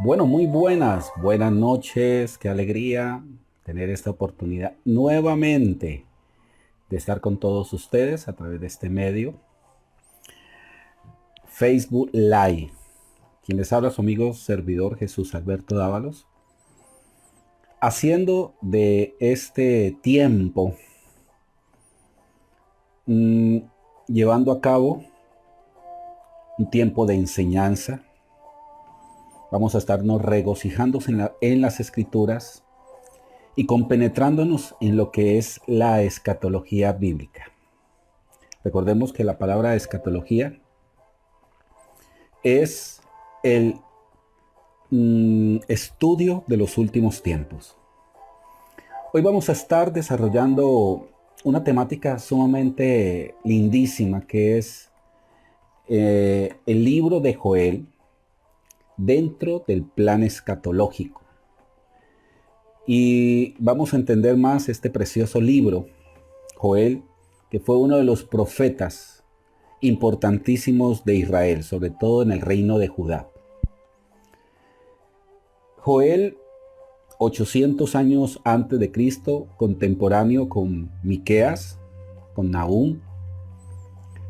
Bueno, muy buenas noches, qué alegría tener esta oportunidad nuevamente de estar con todos ustedes a través de este medio, Facebook Live. Quien les habla su amigo servidor Jesús Alberto Dávalos, haciendo de este tiempo, mm, llevando a cabo un tiempo de enseñanza. Vamos a estarnos regocijándose en las escrituras y compenetrándonos en lo que es la escatología bíblica. Recordemos que la palabra escatología es el estudio de los últimos tiempos. Hoy vamos a estar desarrollando una temática sumamente lindísima que es el libro de Joel dentro del plan escatológico. Y vamos a entender más este precioso libro, Joel, que fue uno de los profetas importantísimos de Israel, sobre todo en el reino de Judá. Joel, 800 años antes de Cristo, contemporáneo con Miqueas, con Nahum,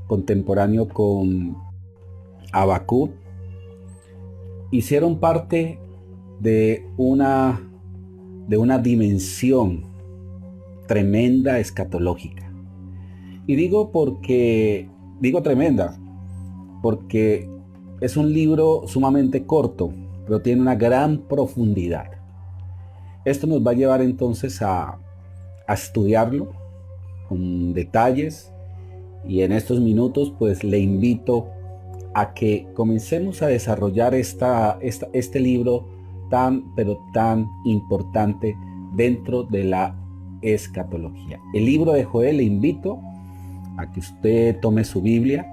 contemporáneo con Habacuc, hicieron parte de una dimensión tremenda escatológica. Y digo tremenda, porque es un libro sumamente corto, pero tiene una gran profundidad. Esto nos va a llevar entonces a estudiarlo con detalles, y en estos minutos pues le invito a que comencemos a desarrollar este libro pero tan importante dentro de la escatología. El libro de Joel, le invito a que usted tome su Biblia,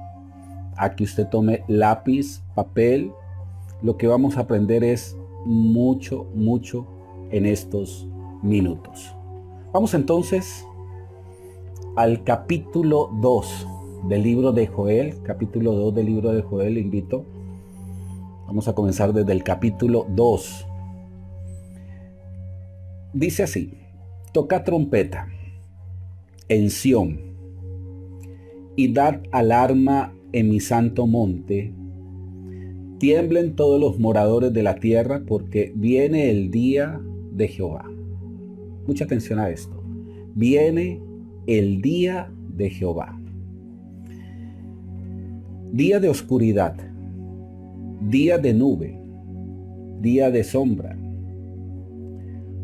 a que usted tome lápiz, papel. Lo que vamos a aprender es mucho en estos minutos. Vamos entonces al capítulo 2 del libro de Joel. Capítulo 2 del libro de Joel, le invito. Vamos a comenzar desde el capítulo 2. Dice así: toca trompeta en Sión y dad alarma en mi santo monte. Tiemblen todos los moradores de la tierra, porque viene el día de Jehová. Mucha atención a esto. Viene el día de Jehová. Día de oscuridad, día de nube, día de sombra.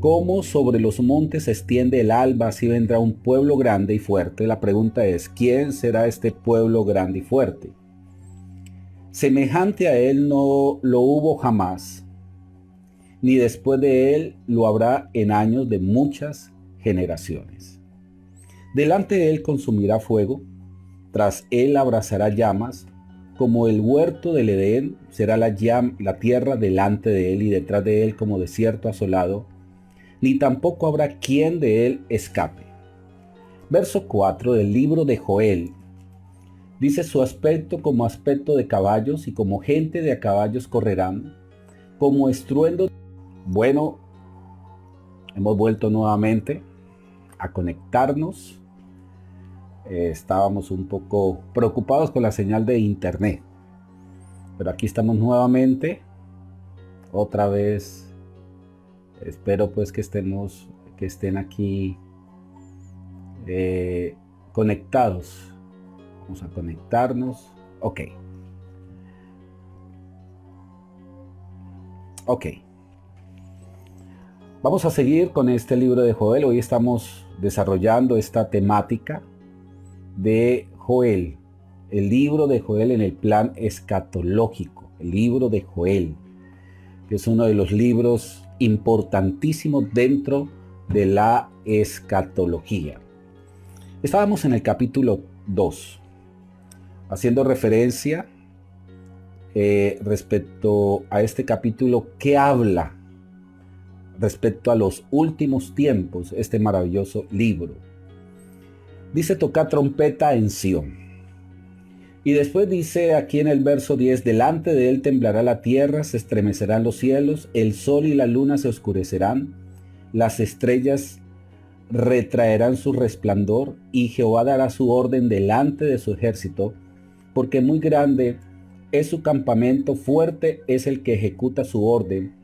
Como sobre los montes se extiende el alba, así vendrá un pueblo grande y fuerte. La pregunta es, ¿quién será este pueblo grande y fuerte? Semejante a él no lo hubo jamás, ni después de él lo habrá en años de muchas generaciones. Delante de él consumirá fuego, tras él abrazará llamas, como el huerto del Edén será la tierra delante de él, y detrás de él como desierto asolado, ni tampoco habrá quien de él escape. Verso 4 del libro de Joel. Dice: su aspecto como aspecto de caballos, y como gente de a caballos correrán, como estruendo. Bueno, hemos vuelto nuevamente a conectarnos. Estábamos un poco preocupados con la señal de internet, pero aquí estamos nuevamente, otra vez. Espero pues que estén aquí conectados. Vamos a conectarnos. Ok. Vamos a seguir con este libro de Joel. Hoy estamos desarrollando esta temática de Joel, el libro de Joel en el plan escatológico, el libro de Joel, que es uno de los libros importantísimos dentro de la escatología. Estábamos en el capítulo 2, haciendo referencia respecto a este capítulo que habla respecto a los últimos tiempos, este maravilloso libro. Dice: tocar trompeta en Sión. Y después dice aquí en el verso 10, delante de él temblará la tierra, se estremecerán los cielos, el sol y la luna se oscurecerán, las estrellas retraerán su resplandor, y Jehová dará su orden delante de su ejército, porque muy grande es su campamento, fuerte es el que ejecuta su orden,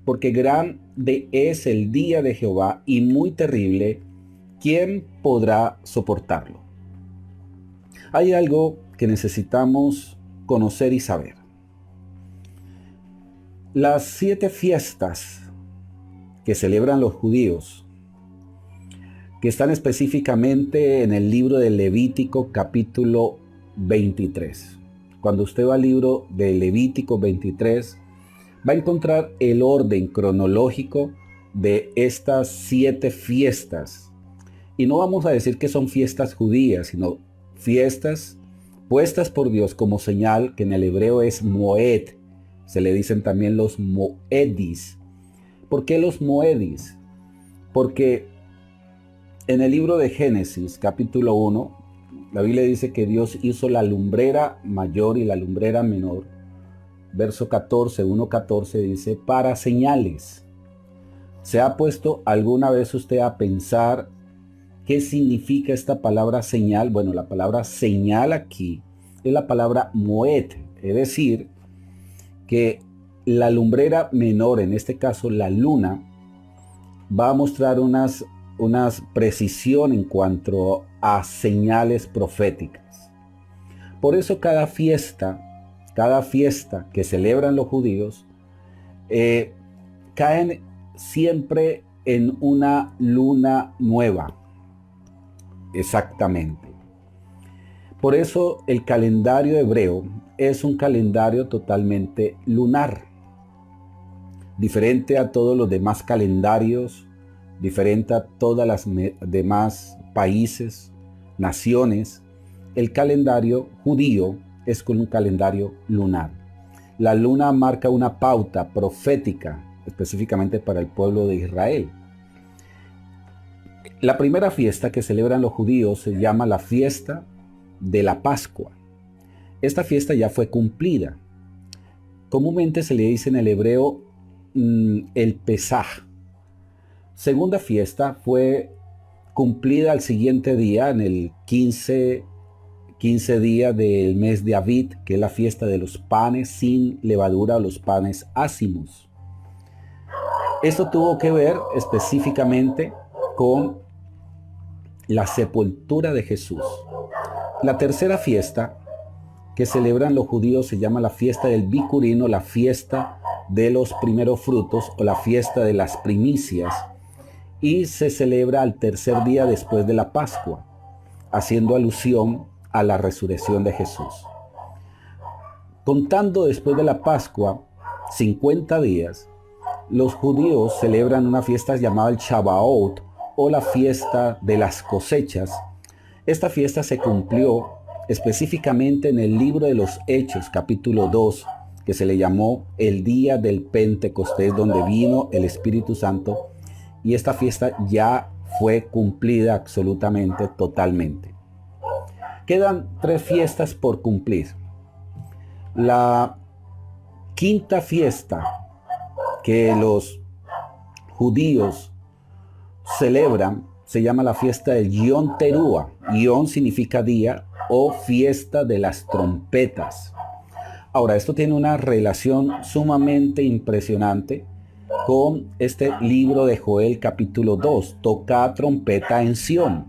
porque grande es el día de Jehová y muy terrible, ¿quién podrá soportarlo? Hay algo que necesitamos conocer y saber. Las 7 fiestas que celebran los judíos, que están específicamente en el libro de Levítico capítulo 23. Cuando usted va al libro de Levítico 23, va a encontrar el orden cronológico de estas 7 fiestas. Y no vamos a decir que son fiestas judías, sino fiestas puestas por Dios como señal, que en el hebreo es moed. Se le dicen también los moedis. ¿Por qué los moedis? Porque en el libro de Génesis, capítulo 1, la Biblia dice que Dios hizo la lumbrera mayor y la lumbrera menor. Verso 14, 1:14 dice, para señales. ¿Se ha puesto alguna vez usted a pensar qué significa esta palabra señal? Bueno, la palabra señal aquí es la palabra moed, es decir, que la lumbrera menor, en este caso la luna, va a mostrar unas precisión en cuanto a señales proféticas. Por eso cada fiesta que celebran los judíos, caen siempre en una luna nueva. Exactamente. Por eso el calendario hebreo es un calendario totalmente lunar, diferente a todos los demás calendarios, diferente a todas las demás países, naciones. El calendario judío es con un calendario lunar. La luna marca una pauta profética, específicamente para el pueblo de Israel. La primera fiesta que celebran los judíos se llama la fiesta de la Pascua. Esta fiesta ya fue cumplida. Comúnmente se le dice en el hebreo el Pesaj. Segunda fiesta fue cumplida al siguiente día, en el 15 día del mes de Aviv, que es la fiesta de los panes sin levadura o los panes ácimos. Esto tuvo que ver específicamente con la sepultura de Jesús. La tercera fiesta que celebran los judíos se llama la fiesta del Bikurim, la fiesta de los primeros frutos o la fiesta de las primicias, y se celebra al tercer día después de la Pascua, haciendo alusión a la resurrección de Jesús. Contando después de la Pascua 50 días, los judíos celebran una fiesta llamada el Shavuot o la fiesta de las cosechas. Esta fiesta se cumplió específicamente en el libro de los Hechos, capítulo 2, que se le llamó el día del Pentecostés, donde vino el Espíritu Santo, y esta fiesta ya fue cumplida absolutamente, totalmente. Quedan 3 fiestas por cumplir. La quinta fiesta que los judíos celebran se llama la fiesta del Yom Teruah. Yom significa día o fiesta de las trompetas. Ahora, esto tiene una relación sumamente impresionante con este libro de Joel capítulo 2, toca trompeta en Sión.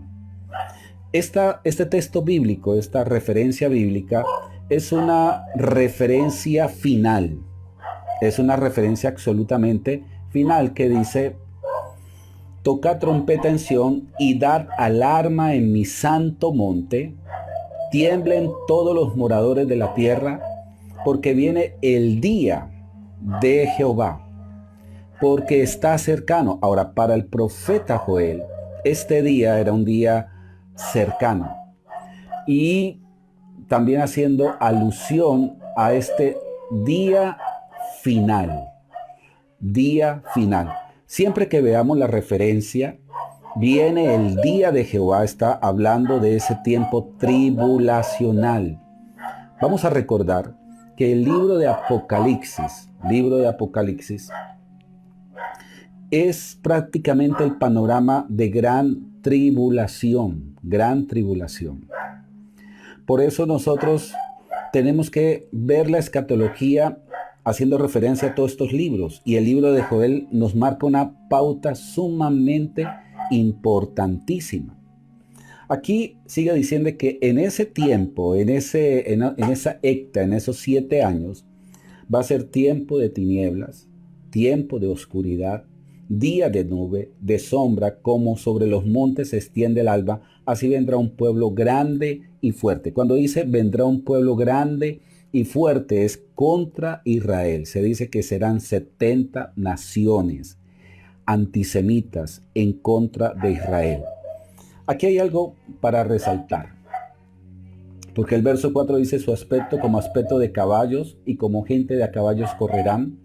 Este texto bíblico, esta referencia bíblica, es una referencia final. Es una referencia absolutamente final que dice: toca trompeta en Sión y dad alarma en mi santo monte, tiemblen todos los moradores de la tierra, porque viene el día de Jehová, porque está cercano. Ahora, para el profeta Joel, este día era un día cercano, y también haciendo alusión a este día final. Día final. Siempre que veamos la referencia, viene el día de Jehová, está hablando de ese tiempo tribulacional. Vamos a recordar que el libro de Apocalipsis, es prácticamente el panorama de gran tribulación, gran tribulación. Por eso nosotros tenemos que ver la escatología haciendo referencia a todos estos libros. Y el libro de Joel nos marca una pauta sumamente importantísima. Aquí sigue diciendo que en ese tiempo, en esa época, en esos 7 años, va a ser tiempo de tinieblas, tiempo de oscuridad, día de nube, de sombra, como sobre los montes se extiende el alba, así vendrá un pueblo grande y fuerte. Cuando dice vendrá un pueblo grande y fuerte es contra Israel. Se dice que serán 70 naciones antisemitas en contra de Israel. Aquí hay algo para resaltar, porque el verso 4 dice su aspecto como aspecto de caballos y como gente de a caballos correrán.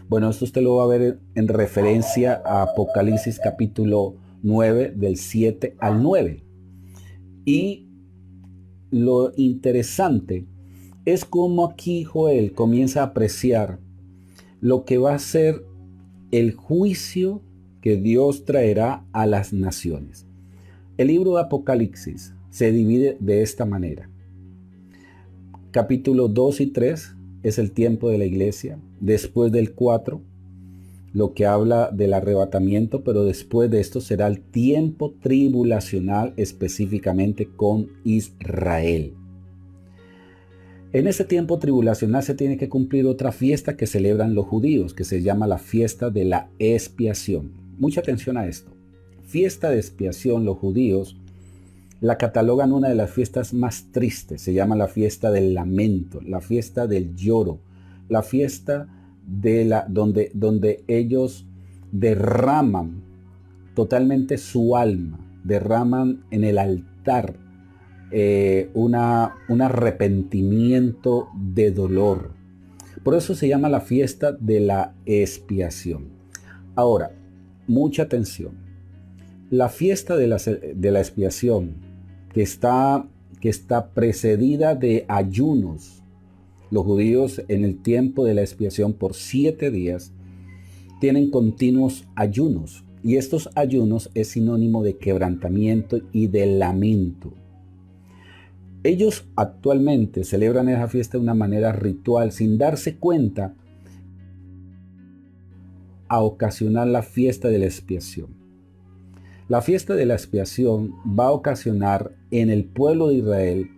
Bueno, esto usted lo va a ver en referencia a Apocalipsis capítulo 9 del 7 al 9. Y lo interesante es cómo aquí Joel comienza a apreciar lo que va a ser el juicio que Dios traerá a las naciones. El libro de Apocalipsis se divide de esta manera. Capítulo 2 y 3 es el tiempo de la iglesia. Después del 4, lo que habla del arrebatamiento, pero después de esto será el tiempo tribulacional específicamente con Israel. En ese tiempo tribulacional se tiene que cumplir otra fiesta que celebran los judíos, que se llama la fiesta de la expiación. Mucha atención a esto. Fiesta de expiación, los judíos la catalogan una de las fiestas más tristes. Se llama la fiesta del lamento, la fiesta del lloro, la fiesta donde ellos derraman totalmente su alma, derraman en el altar un arrepentimiento de dolor. Por eso se llama la fiesta de la expiación. Ahora, mucha atención. La fiesta de la expiación que está precedida de ayunos. Los judíos en el tiempo de la expiación por 7 días tienen continuos ayunos. Y estos ayunos es sinónimo de quebrantamiento y de lamento. Ellos actualmente celebran esa fiesta de una manera ritual sin darse cuenta a ocasionar la fiesta de la expiación. La fiesta de la expiación va a ocasionar en el pueblo de Israel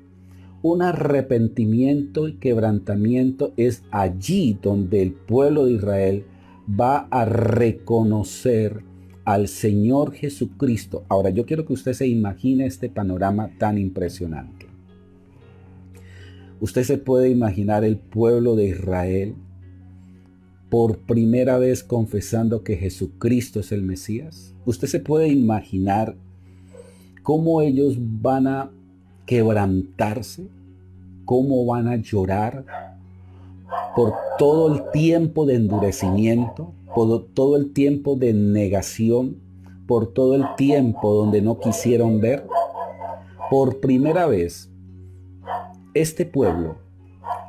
un arrepentimiento y quebrantamiento. Es allí donde el pueblo de Israel va a reconocer al Señor Jesucristo. Ahora, yo quiero que usted se imagine este panorama tan impresionante. Usted se puede imaginar el pueblo de Israel por primera vez confesando que Jesucristo es el Mesías. Usted se puede imaginar cómo ellos van a quebrantarse, cómo van a llorar por todo el tiempo de endurecimiento, por todo el tiempo de negación, por todo el tiempo donde no quisieron ver. Por primera vez, este pueblo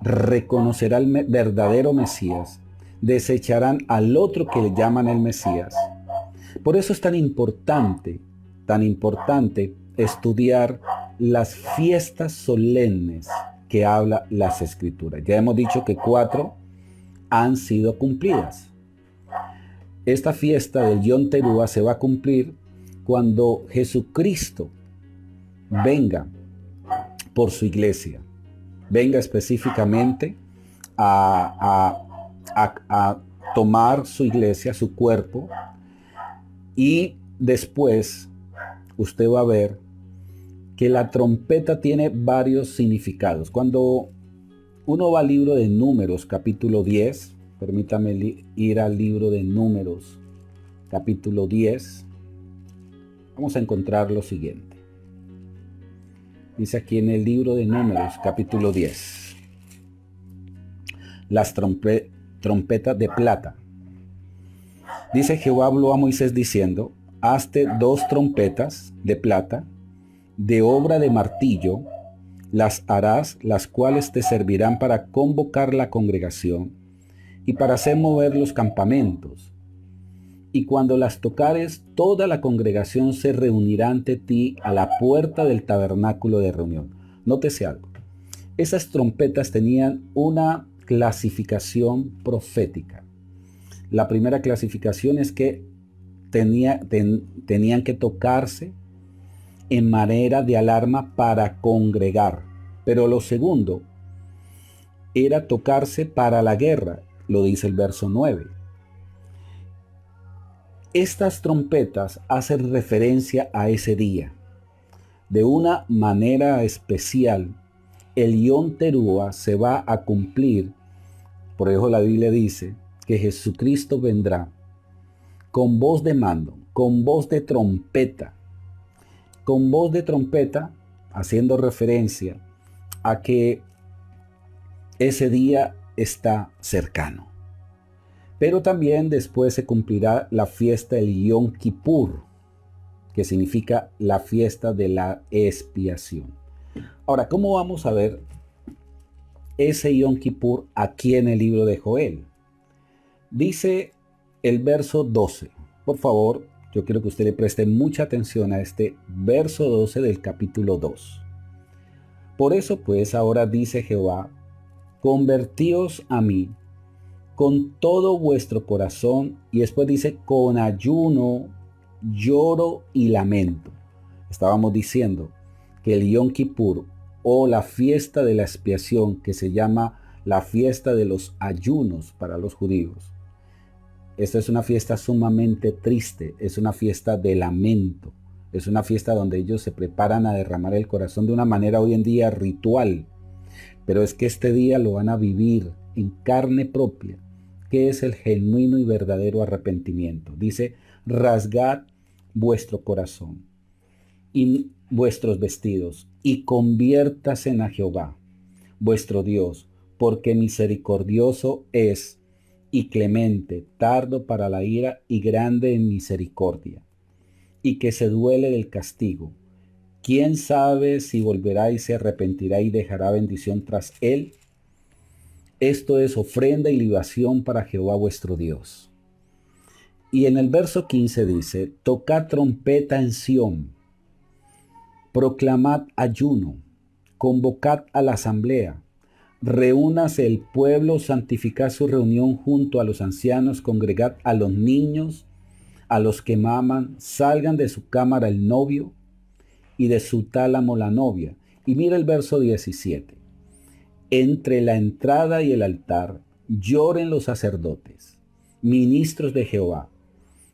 reconocerá al verdadero Mesías, desecharán al otro que le llaman el Mesías. Por eso es tan importante estudiar las fiestas solemnes que habla las Escrituras. Ya hemos dicho que 4 han sido cumplidas. Esta fiesta del Yom Teruah se va a cumplir cuando Jesucristo venga por su iglesia, venga específicamente a tomar su iglesia, su cuerpo, y después usted va a ver que la trompeta tiene varios significados. Cuando uno va al libro de Números, capítulo 10, permítame ir al libro de Números, capítulo 10, vamos a encontrar lo siguiente. Dice aquí en el libro de Números, capítulo 10, las trompetas de plata. Dice: Jehová habló a Moisés diciendo: hazte 2 trompetas de plata, de obra de martillo, las harás, las cuales te servirán para convocar la congregación y para hacer mover los campamentos. Y cuando las tocares, toda la congregación se reunirá ante ti a la puerta del tabernáculo de reunión. Nótese algo. Esas trompetas tenían una clasificación profética. La primera clasificación es que tenían que tocarse en manera de alarma para congregar. Pero lo segundo era tocarse para la guerra, lo dice el verso 9. Estas trompetas hacen referencia a ese día. De una manera especial, el Yom Teruah se va a cumplir. Por eso la Biblia dice que Jesucristo vendrá con voz de mando, con voz de trompeta. Con voz de trompeta, haciendo referencia a que ese día está cercano. Pero también después se cumplirá la fiesta del Yom Kippur, que significa la fiesta de la expiación. Ahora, ¿cómo vamos a ver ese Yom Kippur aquí en el libro de Joel? Dice el verso 12. Por favor, yo quiero que usted le preste mucha atención a este verso 12 del capítulo 2. Por eso pues ahora dice Jehová, convertíos a mí con todo vuestro corazón, y después dice con ayuno, lloro y lamento. Estábamos diciendo que el Yom Kippur o la fiesta de la expiación, que se llama la fiesta de los ayunos para los judíos, esta es una fiesta sumamente triste, es una fiesta de lamento, es una fiesta donde ellos se preparan a derramar el corazón de una manera hoy en día ritual, pero es que este día lo van a vivir en carne propia, que es el genuino y verdadero arrepentimiento. Dice, rasgad vuestro corazón y vuestros vestidos y conviértase a Jehová, vuestro Dios, porque misericordioso es y clemente, tardo para la ira y grande en misericordia, y que se duele del castigo. ¿Quién sabe si volverá y se arrepentirá y dejará bendición tras él? Esto es ofrenda y libación para Jehová vuestro Dios. Y en el verso 15 dice, tocad trompeta en Sión, proclamad ayuno, convocad a la asamblea, reúnase el pueblo, santificad su reunión junto a los ancianos, congregad a los niños, a los que maman, salgan de su cámara el novio y de su tálamo la novia. Y mira el verso 17. Entre la entrada y el altar lloren los sacerdotes, ministros de Jehová,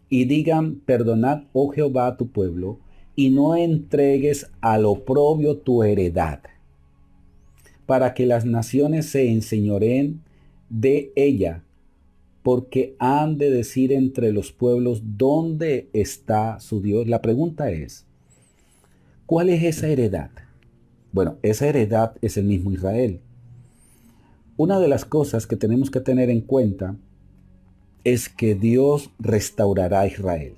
y digan, perdonad, oh Jehová, a tu pueblo, y no entregues al oprobio tu heredad, para que las naciones se enseñoreen de ella, porque han de decir entre los pueblos, ¿dónde está su Dios? La pregunta es, ¿cuál es esa heredad? Bueno, esa heredad es el mismo Israel. Una de las cosas que tenemos que tener en cuenta es que Dios restaurará a Israel.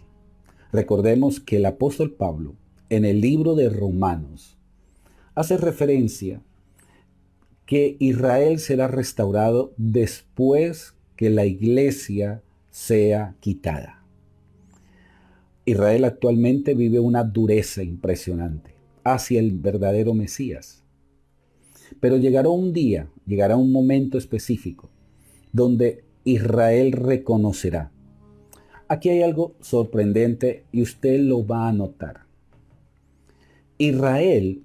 Recordemos que el apóstol Pablo, en el libro de Romanos, hace referencia que Israel será restaurado después que la iglesia sea quitada. Israel actualmente vive una dureza impresionante hacia el verdadero Mesías. Pero llegará un día, llegará un momento específico donde Israel reconocerá. Aquí hay algo sorprendente y usted lo va a notar. Israel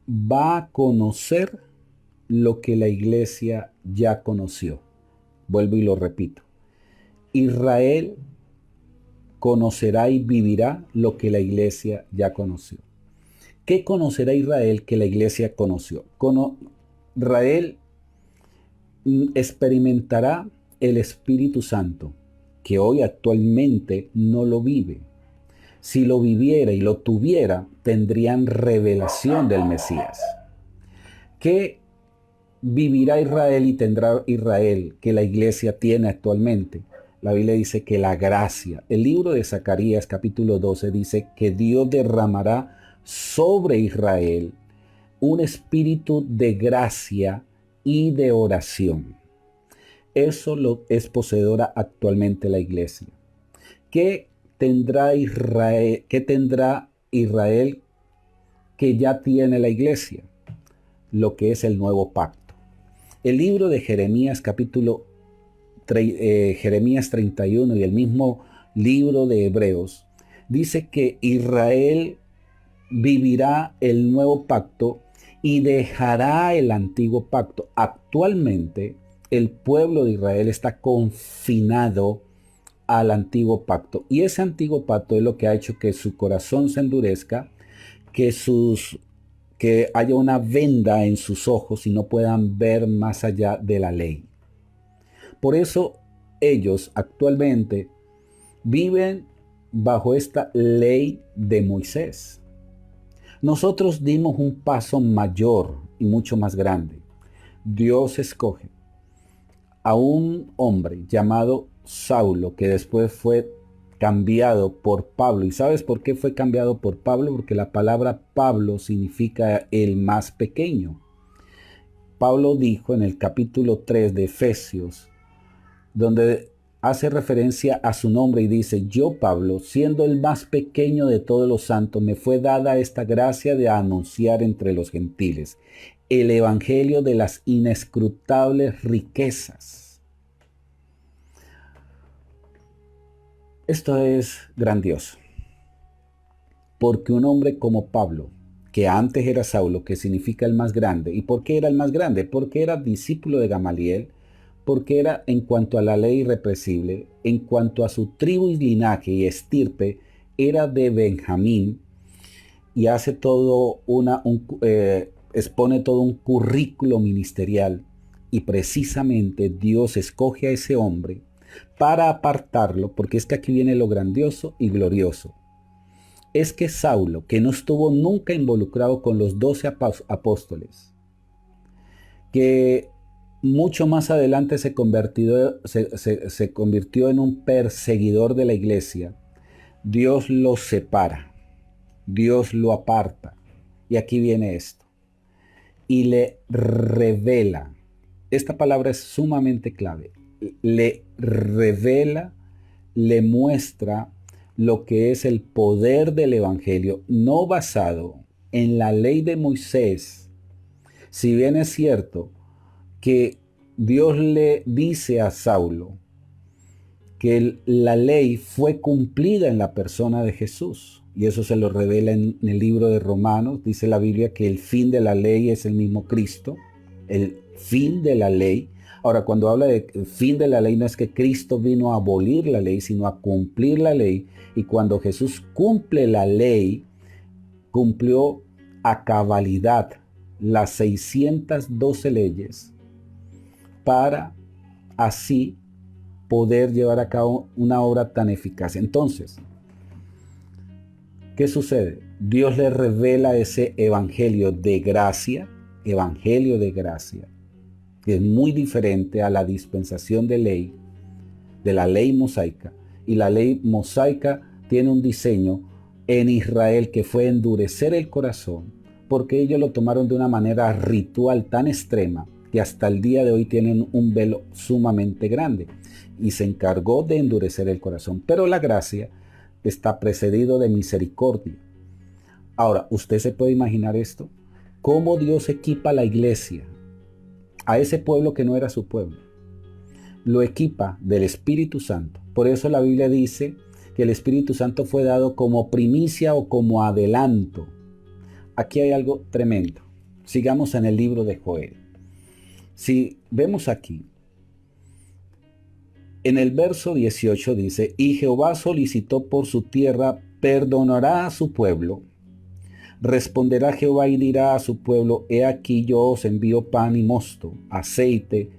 va a conocer lo que la iglesia ya conoció. Vuelvo y lo repito. Israel conocerá y vivirá lo que la iglesia ya conoció. ¿Qué conocerá Israel que la iglesia conoció? Israel experimentará el Espíritu Santo, que hoy actualmente no lo vive. Si lo viviera y lo tuviera, tendrían revelación del Mesías. ¿Qué vivirá Israel y tendrá Israel que la iglesia tiene actualmente? La Biblia dice que la gracia, el libro de Zacarías capítulo 12 dice que Dios derramará sobre Israel un espíritu de gracia y de oración. Eso es poseedora actualmente la iglesia. ¿Qué tendrá Israel? ¿Qué tendrá Israel que ya tiene la iglesia? Lo que es el nuevo pacto. El libro de Jeremías, Jeremías 31 y el mismo libro de Hebreos, dice que Israel vivirá el nuevo pacto y dejará el antiguo pacto. Actualmente, el pueblo de Israel está confinado al antiguo pacto. Y ese antiguo pacto es lo que ha hecho que su corazón se endurezca, que haya una venda en sus ojos y no puedan ver más allá de la ley. Por eso ellos actualmente viven bajo esta ley de Moisés. Nosotros dimos un paso mayor y mucho más grande. Dios escoge a un hombre llamado Saulo, que después fue cambiado por Pablo. ¿Y sabes por qué fue cambiado por Pablo? Porque la palabra Pablo significa el más pequeño. Pablo dijo en el capítulo 3 de Efesios, donde hace referencia a su nombre y dice: yo, Pablo, siendo el más pequeño de todos los santos, me fue dada esta gracia de anunciar entre los gentiles el evangelio de las inescrutables riquezas. Esto es grandioso, porque un hombre como Pablo, que antes era Saulo, que significa el más grande. ¿Y por qué era el más grande? Porque era discípulo de Gamaliel, porque era, en cuanto a la ley irrepresible, en cuanto a su tribu y linaje y estirpe, era de Benjamín, y hace todo expone todo un currículo ministerial, y precisamente Dios escoge a ese hombre para apartarlo, porque es que aquí viene lo grandioso y glorioso. Es que Saulo, que no estuvo nunca involucrado con los 12 apóstoles, que mucho más adelante se convirtió en un perseguidor de la iglesia, Dios lo separa, Dios lo aparta. Y aquí viene esto. Y le revela. Esta palabra es sumamente clave. Le revela, le muestra lo que es el poder del evangelio, no basado en la ley de Moisés. Si bien es cierto que Dios le dice a Saulo que la ley fue cumplida en la persona de Jesús, y eso se lo revela en el libro de Romanos. Dice la Biblia que el fin de la ley es el mismo Cristo, el fin de la ley. Ahora, cuando habla de fin de la ley, no es que Cristo vino a abolir la ley, sino a cumplir la ley. Y cuando Jesús cumple la ley, cumplió a cabalidad las 612 leyes para así poder llevar a cabo una obra tan eficaz. Entonces, ¿qué sucede? Dios le revela ese evangelio de gracia, que es muy diferente a la dispensación de ley, de la ley mosaica. Y la ley mosaica tiene un diseño en Israel que fue endurecer el corazón, porque ellos lo tomaron de una manera ritual tan extrema que hasta el día de hoy tienen un velo sumamente grande, y se encargó de endurecer el corazón. Pero la gracia está precedido de misericordia. Ahora, ¿usted se puede imaginar esto? ¿Cómo Dios equipa a la iglesia, a ese pueblo que no era su pueblo? Lo equipa del Espíritu Santo. Por eso la Biblia dice que el Espíritu Santo fue dado como primicia o como adelanto. Aquí hay algo tremendo. Sigamos en el libro de Joel. Si vemos aquí, en el verso 18 dice: y Jehová solicitó por su tierra, perdonará a su pueblo. Responderá Jehová y dirá a su pueblo: he aquí yo os envío pan y mosto, aceite,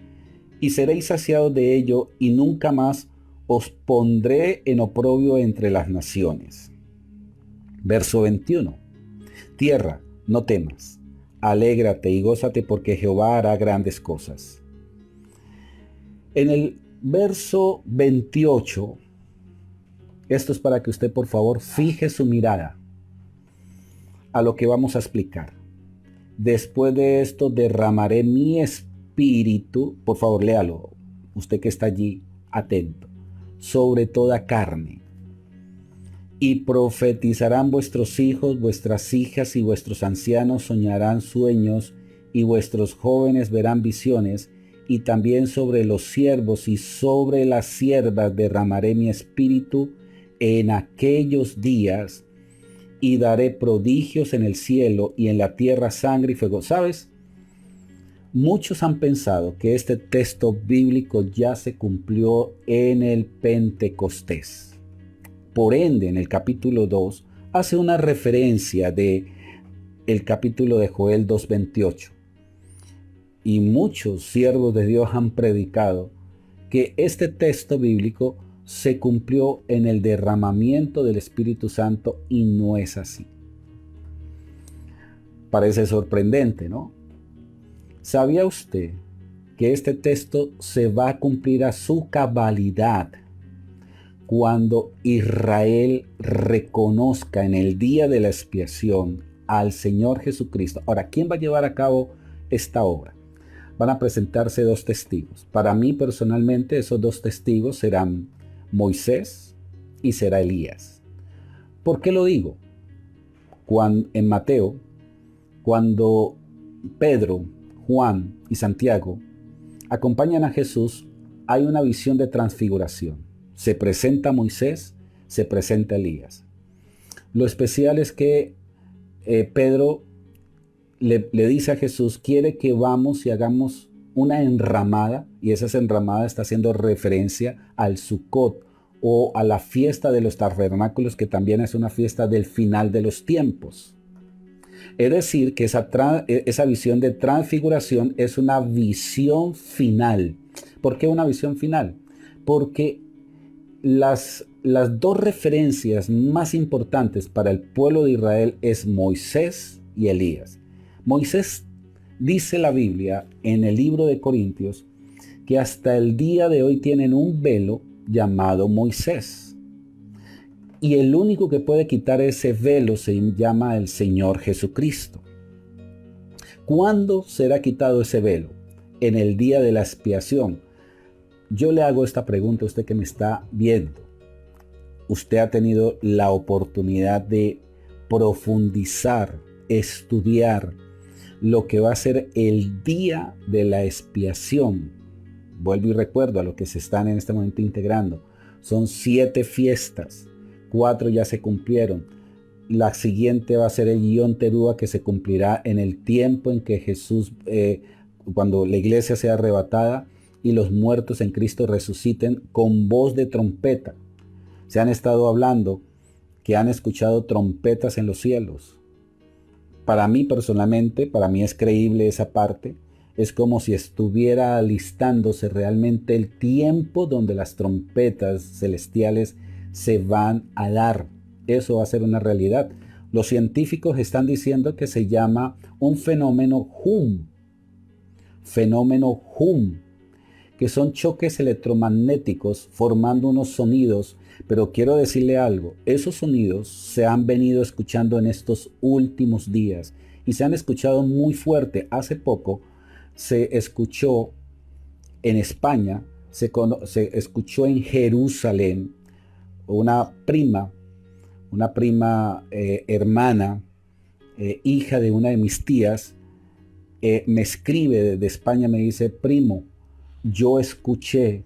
y seréis saciados de ello, y nunca más os pondré en oprobio entre las naciones. Verso 21. Tierra, no temas, alégrate y gózate, porque Jehová hará grandes cosas. En el verso 28, esto es para que usted por favor fije su mirada a lo que vamos a explicar. Después de esto derramaré mi espíritu, por favor léalo, usted que está allí atento, sobre toda carne. Y profetizarán vuestros hijos, vuestras hijas y vuestros ancianos soñarán sueños y vuestros jóvenes verán visiones. Y también sobre los siervos y sobre las siervas derramaré mi espíritu en aquellos días y daré prodigios en el cielo y en la tierra sangre y fuego. ¿Sabes? Muchos han pensado que este texto bíblico ya se cumplió en el Pentecostés. Por ende, en el capítulo 2 hace una referencia de el capítulo de Joel 2:28. Y muchos siervos de Dios han predicado que este texto bíblico se cumplió en el derramamiento del Espíritu Santo y no es así. Parece sorprendente, ¿no? ¿Sabía usted que este texto se va a cumplir a su cabalidad cuando Israel reconozca en el día de la expiación al Señor Jesucristo? Ahora, ¿quién va a llevar a cabo esta obra? Van a presentarse dos testigos. Para mí personalmente esos dos testigos serán Moisés y será Elías. ¿Por qué lo digo? En Mateo, cuando Pedro, Juan y Santiago acompañan a Jesús, hay una visión de transfiguración. Se presenta Moisés, se presenta Elías. Lo especial es que Pedro le dice a Jesús, quiere que vamos y hagamos una enramada, y esa enramada está haciendo referencia al Sukkot o a la fiesta de los tabernáculos, que también es una fiesta del final de los tiempos. Es decir, que esa visión de transfiguración es una visión final. ¿Por qué una visión final? Porque las dos referencias más importantes para el pueblo de Israel es Moisés y Elías. Moisés, dice la Biblia en el libro de Corintios, que hasta el día de hoy tienen un velo llamado Moisés. Y el único que puede quitar ese velo se llama el Señor Jesucristo. ¿Cuándo será quitado ese velo? En el día de la expiación. Yo le hago esta pregunta a usted que me está viendo. Usted ha tenido la oportunidad de profundizar, estudiar lo que va a ser el día de la expiación. Vuelvo y recuerdo a lo que se están en este momento integrando. Son 7 fiestas. 4 ya se cumplieron. La siguiente va a ser el Yom Teruah, que se cumplirá en el tiempo en que Jesús, cuando la iglesia sea arrebatada y los muertos en Cristo resuciten con voz de trompeta. Se han estado hablando que han escuchado trompetas en los cielos. Para mí personalmente, para mí es creíble esa parte. Es como si estuviera alistándose realmente el tiempo donde las trompetas celestiales se van a dar. Eso va a ser una realidad. Los científicos están diciendo que se llama un fenómeno Hum. Fenómeno Hum, que son choques electromagnéticos formando unos sonidos. Pero quiero decirle algo, esos sonidos se han venido escuchando en estos últimos días y se han escuchado muy fuerte. Hace poco se escuchó en España, se escuchó en Jerusalén. Una prima hermana, hija de una de mis tías, me escribe de España, me dice, primo, yo escuché,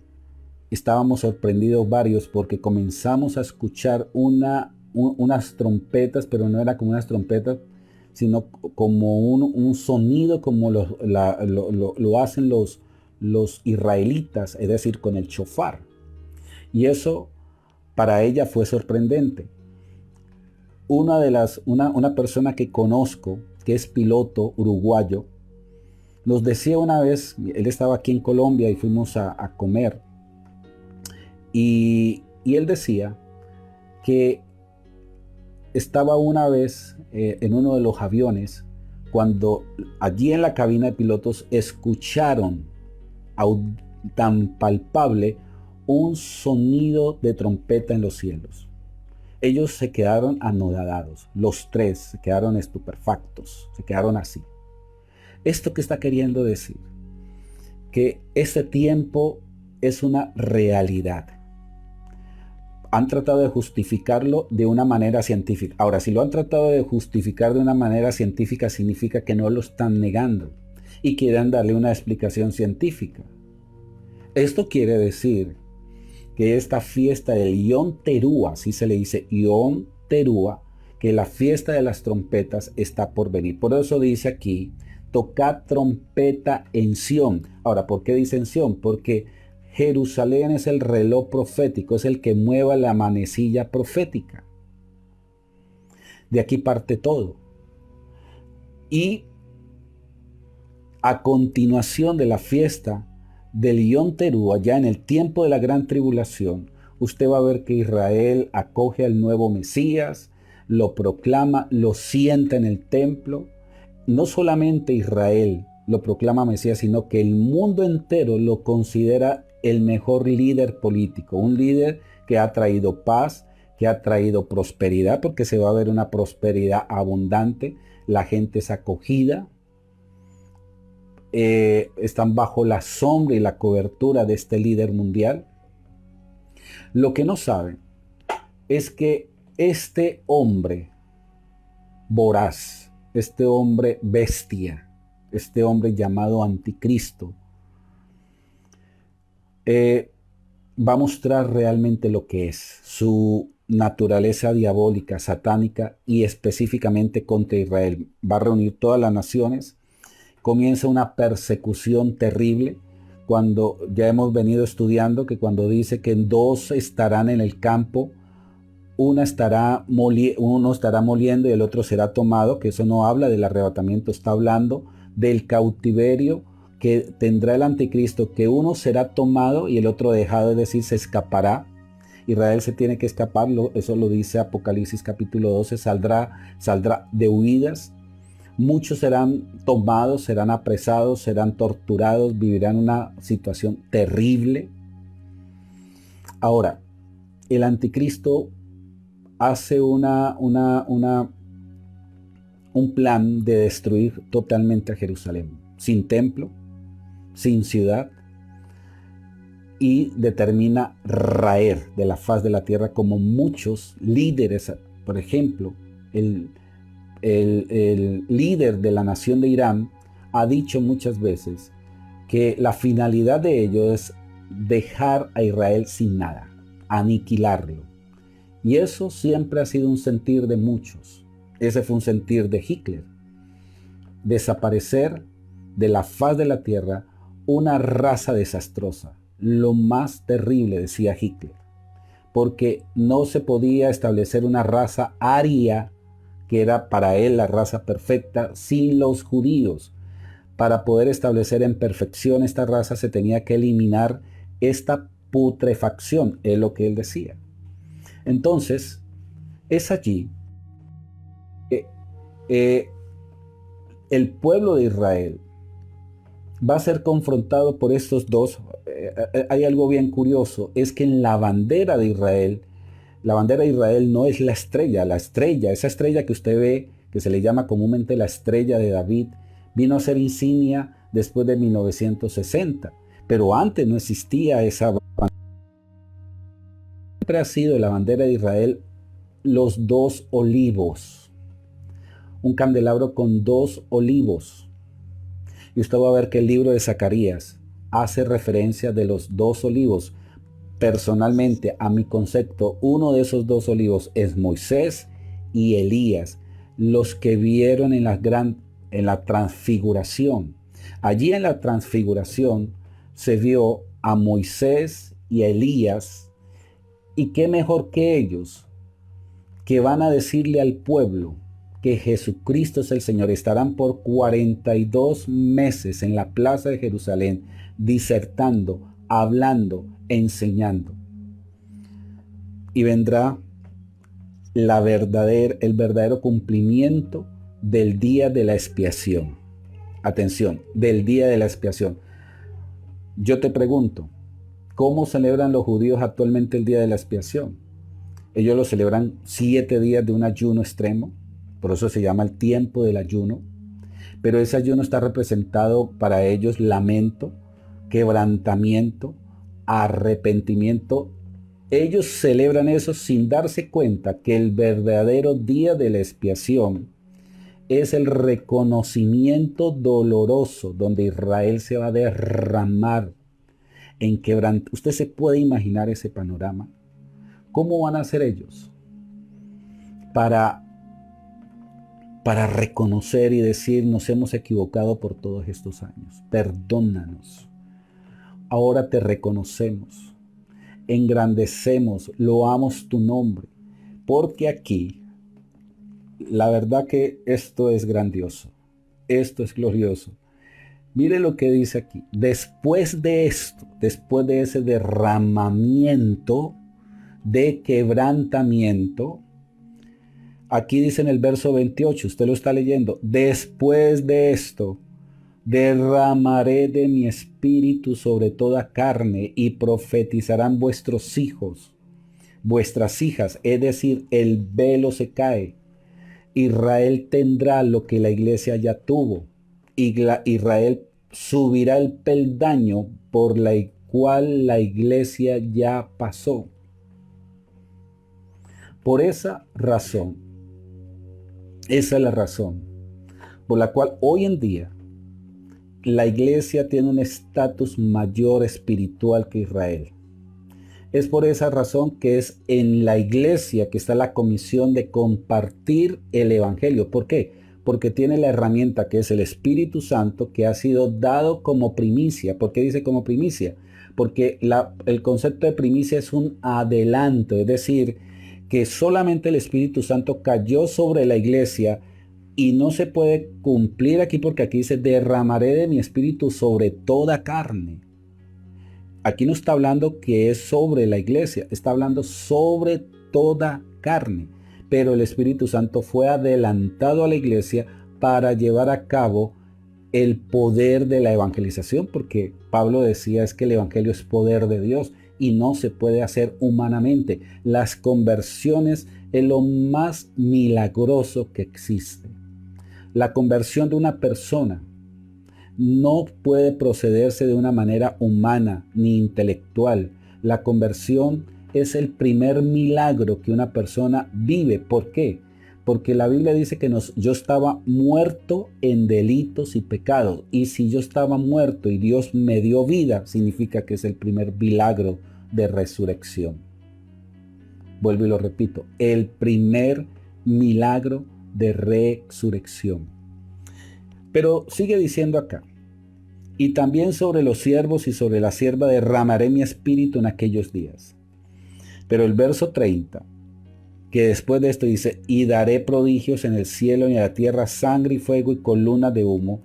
estábamos sorprendidos varios porque comenzamos a escuchar unas trompetas, pero no era como unas trompetas, sino como un sonido como lo hacen los israelitas, es decir, con el shofar. Y eso para ella fue sorprendente. Una persona que conozco, que es piloto uruguayo, nos decía una vez, él estaba aquí en Colombia y fuimos a comer, y él decía que estaba una vez en uno de los aviones, cuando allí en la cabina de pilotos escucharon tan palpable un sonido de trompeta en los cielos. Ellos se quedaron anonadados, los tres se quedaron estupefactos, se quedaron así. ¿Esto qué está queriendo decir? Que este tiempo es una realidad. Han tratado de justificarlo de una manera científica. Ahora, si lo han tratado de justificar de una manera científica, significa que no lo están negando y quieren darle una explicación científica. Esto quiere decir que esta fiesta del Yom Teruah, así se le dice Yom Teruah, que la fiesta de las trompetas está por venir. Por eso dice aquí, tocad trompeta en Sión. Ahora, ¿por qué dice en Sión? Porque Jerusalén es el reloj profético, es el que mueva la manecilla profética. De aquí parte todo. Y a continuación de la fiesta del Yom Teruah, ya en el tiempo de la gran tribulación, usted va a ver que Israel acoge al nuevo Mesías, lo proclama, lo sienta en el templo. No solamente Israel lo proclama Mesías, sino que el mundo entero lo considera el mejor líder político, un líder que ha traído paz, que ha traído prosperidad, porque se va a ver una prosperidad abundante, la gente es acogida, están bajo la sombra y la cobertura de este líder mundial. Lo que no saben es que este hombre voraz, este hombre bestia, este hombre llamado anticristo, va a mostrar realmente lo que es su naturaleza diabólica, satánica y específicamente contra Israel. Va a reunir todas las naciones. Comienza una persecución terrible, cuando ya hemos venido estudiando que cuando dice que dos estarán en el campo, uno estará moliendo y el otro será tomado, que eso no habla del arrebatamiento, está hablando del cautiverio que tendrá el anticristo, que uno será tomado y el otro dejado, es decir, se escapará. Israel se tiene que escapar, eso lo dice Apocalipsis capítulo 12, saldrá de huidas. Muchos serán tomados, serán apresados, serán torturados, vivirán una situación terrible. Ahora, el anticristo hace un plan de destruir totalmente a Jerusalén, sin templo, sin ciudad, y determina raer de la faz de la tierra, como muchos líderes, por ejemplo, el líder de la nación de Irán ha dicho muchas veces que la finalidad de ello es dejar a Israel sin nada, aniquilarlo. Y eso siempre ha sido un sentir de muchos. Ese fue un sentir de Hitler. Desaparecer de la faz de la tierra una raza desastrosa. Lo más terrible, decía Hitler. Porque no se podía establecer una raza aria, que era para él la raza perfecta, sin los judíos. Para poder establecer en perfección esta raza se tenía que eliminar esta putrefacción, es lo que él decía. Entonces, es allí que el pueblo de Israel va a ser confrontado por estos dos. Hay algo bien curioso, es que en la bandera de Israel no es la estrella, esa estrella que usted ve, que se le llama comúnmente la estrella de David, vino a ser insignia después de 1960, pero antes no existía esa bandera. Siempre ha sido la bandera de Israel los dos olivos, un candelabro con dos olivos. Y usted va a ver que el libro de Zacarías hace referencia de los dos olivos. Personalmente, a mi concepto, uno de esos dos olivos es Moisés y Elías, los que vieron en la transfiguración. Allí en la transfiguración se vio a Moisés y a Elías, y qué mejor que ellos, que van a decirle al pueblo que Jesucristo es el Señor. Estarán por 42 meses en la plaza de Jerusalén, disertando, hablando, enseñando. Y vendrá el verdadero cumplimiento del día de la expiación. Atención, del día de la expiación. Yo te pregunto, ¿cómo celebran los judíos actualmente el día de la expiación? Ellos lo celebran 7 días de un ayuno extremo, por eso se llama el tiempo del ayuno. Pero ese ayuno está representado para ellos lamento, quebrantamiento, arrepentimiento. Ellos celebran eso sin darse cuenta que el verdadero día de la expiación es el reconocimiento doloroso donde Israel se va a derramar en quebrantamiento. ¿Usted se puede imaginar ese panorama? ¿Cómo van a hacer ellos para reconocer y decir, nos hemos equivocado por todos estos años? Perdónanos. Ahora te reconocemos, engrandecemos, loamos tu nombre, porque aquí, la verdad que esto es grandioso, esto es glorioso. Mire lo que dice aquí. Después de esto, después de ese derramamiento de quebrantamiento, aquí dice en el verso 28, usted lo está leyendo, después de esto, derramaré de mi espíritu sobre toda carne y profetizarán vuestros hijos, vuestras hijas, es decir, el velo se cae. Israel tendrá lo que la iglesia ya tuvo. Israel subirá el peldaño por la cual la iglesia ya pasó. Por esa razón, esa es la razón por la cual hoy en día la iglesia tiene un estatus mayor espiritual que Israel. Es por esa razón que es en la iglesia que está la comisión de compartir el evangelio. ¿Por qué? Porque tiene la herramienta que es el Espíritu Santo, que ha sido dado como primicia. ¿Por qué dice como primicia? Porque el concepto de primicia es un adelanto, es decir, que solamente el Espíritu Santo cayó sobre la iglesia y no se puede cumplir aquí porque aquí dice derramaré de mi espíritu sobre toda carne. Aquí no está hablando que es sobre la iglesia, está hablando sobre toda carne. Pero el Espíritu Santo fue adelantado a la iglesia para llevar a cabo el poder de la evangelización, porque Pablo decía es que el evangelio es poder de Dios y no se puede hacer humanamente. Las conversiones es lo más milagroso que existe. La conversión de una persona no puede procederse de una manera humana ni intelectual. La conversión es el primer milagro que una persona vive. ¿Por qué? Porque la Biblia dice que yo estaba muerto en delitos y pecados. Y si yo estaba muerto y Dios me dio vida, significa que es el primer milagro de resurrección. Vuelvo y lo repito, el primer milagro de resurrección. Pero sigue diciendo acá, y también sobre los siervos y sobre la sierva derramaré mi espíritu en aquellos días. Pero el verso 30, que después de esto dice, y daré prodigios en el cielo y en la tierra, sangre y fuego y columnas de humo.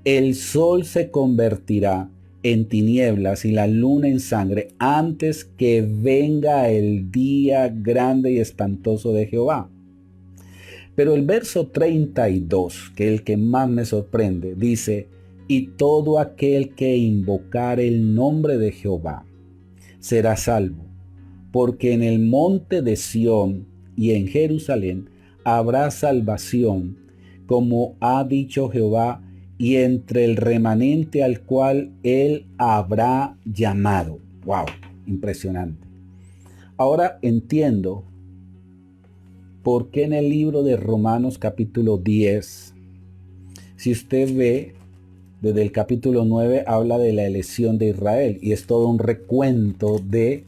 El sol se convertirá en tinieblas y la luna en sangre antes que venga el día grande y espantoso de Jehová. Pero el verso 32, que es el que más me sorprende, dice, y todo aquel que invocar el nombre de Jehová será salvo, porque en el monte de Sión y en Jerusalén habrá salvación, como ha dicho Jehová, y entre el remanente al cual él habrá llamado. ¡Wow! Impresionante. Ahora entiendo por qué en el libro de Romanos capítulo 10, si usted ve, desde el capítulo 9 habla de la elección de Israel y es todo un recuento de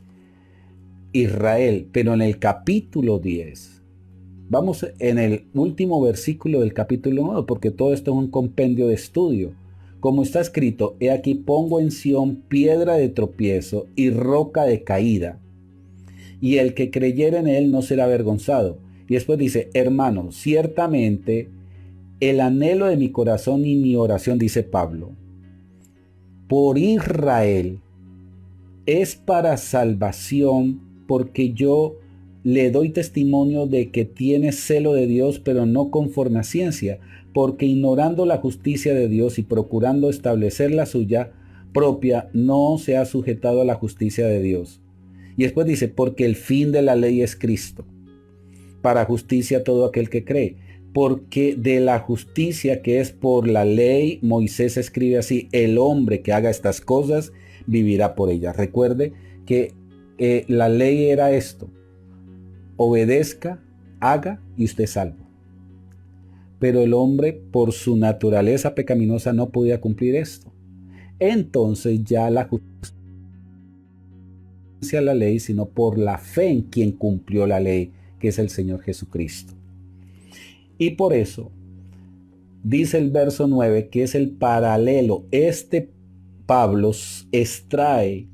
Israel. Pero en el capítulo 10, vamos en el último versículo del capítulo 9, porque todo esto es un compendio de estudio. Como está escrito, he aquí pongo en Sión piedra de tropiezo y roca de caída, y el que creyere en él no será avergonzado. Y después dice, hermanos, ciertamente el anhelo de mi corazón y mi oración, dice Pablo, por Israel es para salvación, porque yo le doy testimonio de que tiene celo de Dios, pero no conforme a ciencia, porque ignorando la justicia de Dios y procurando establecer la suya propia, no se ha sujetado a la justicia de Dios. Y después dice, porque el fin de la ley es Cristo, para justicia todo aquel que cree. porque de la justicia que es por la ley, Moisés escribe así: el hombre que haga estas cosas vivirá por ellas. Recuerde que la ley era esto: obedezca, haga y usted es salvo. Pero el hombre, por su naturaleza pecaminosa, no podía cumplir esto. Entonces ya la justicia la ley, sino por la fe en quien cumplió la ley, que es el Señor Jesucristo. Y por eso dice el verso 9, que es el paralelo. Pablo extrae